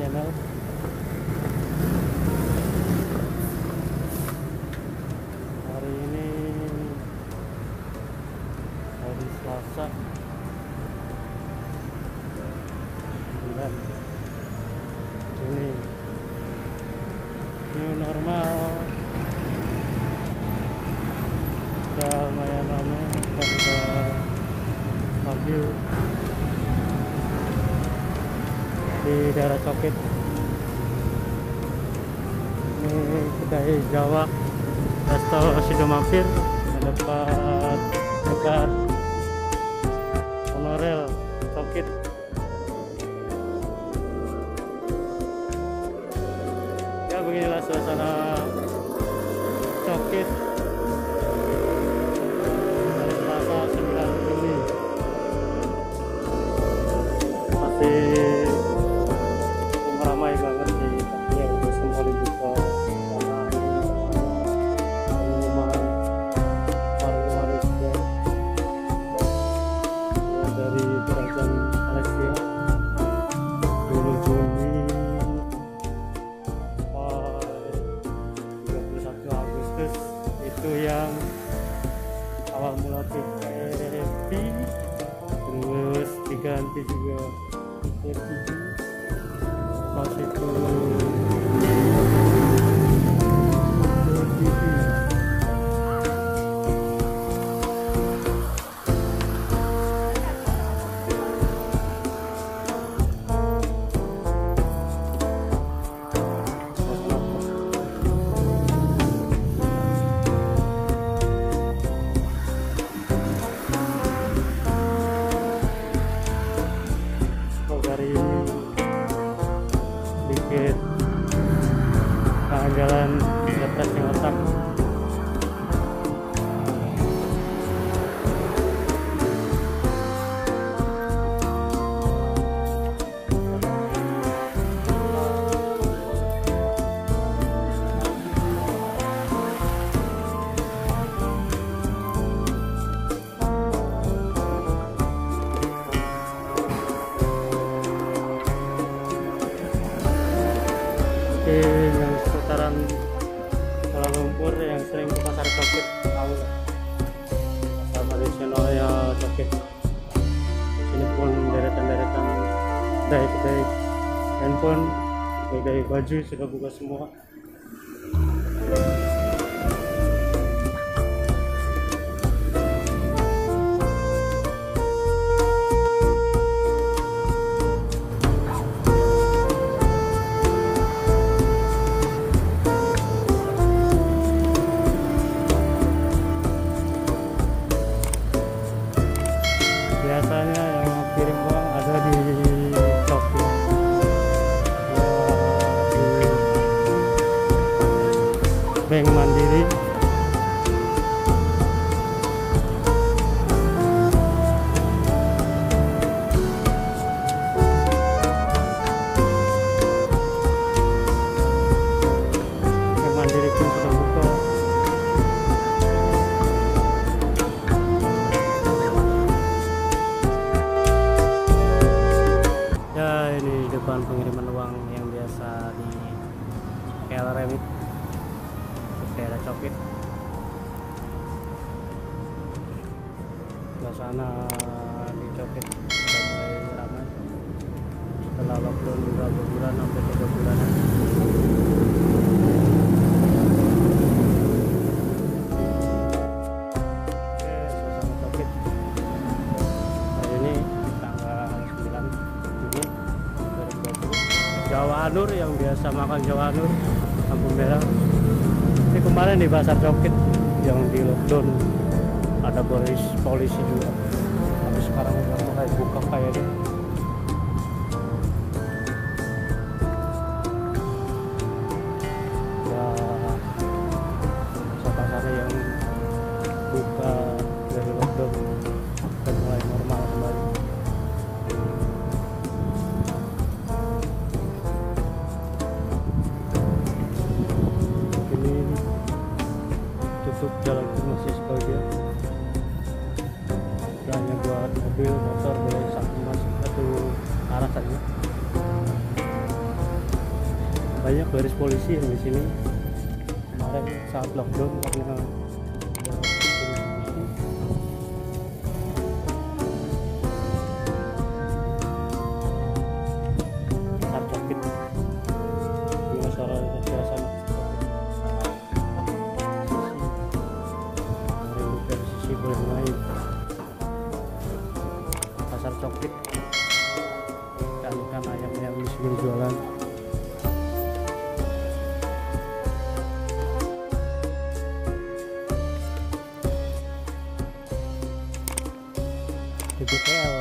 Channel. Hari ini hari Selasa 9 Juni. New normal udah lumayan ramai dan udah stabil di daerah Chowkit. Ini kedai Jawa resto sudah mampir mendapat dekat monorail Chowkit. Ya beginilah suasana Chowkit hari Selasa 9 Juni. Masih ramai banget sih, ya udah semua dibuka karena pengumuman warga-warga juga ya, dari kerajaan Malaysia 10 Juni sampai 31 Agustus itu yang awal mula PELIT, terus diganti juga PELIT pas itu dari sedikit jalan depresi otak. Yang seputaran Kuala Lumpur yang sering ke Pasar Chowkit tahu pasar tradisionalnya Chowkit. Sini pun deretan-deretan kedai-kedai handphone, kedai baju sudah buka semua. Biasanya yang kirim uang ada di Chowkit, di Bank Mandiri. Bank Mandiri pun sudah buka. Ini depan pengiriman uang yang biasa di KL Remit daerah Chowkit. Suasana di Chowkit sudah mulai ramai setelah lockdown beberapa bulan sampai 3 bulanan. Suasana Chowkit hari ini tanggal 9 Juni 2020. Jawa Anur yang biasa makan Jawa Anur lampu merah. Ini kemarin di Pasar Chowkit yang di lockdown ada polisi juga, tapi sekarang udah mulai buka kayaknya. katanya. Banyak baris polisi yang di sini kemarin saat lockdown karena Pasar Chowkit di suasana dari sisi boleh main Pasar Chowkit ikan ayam yang di sini jualan. UPL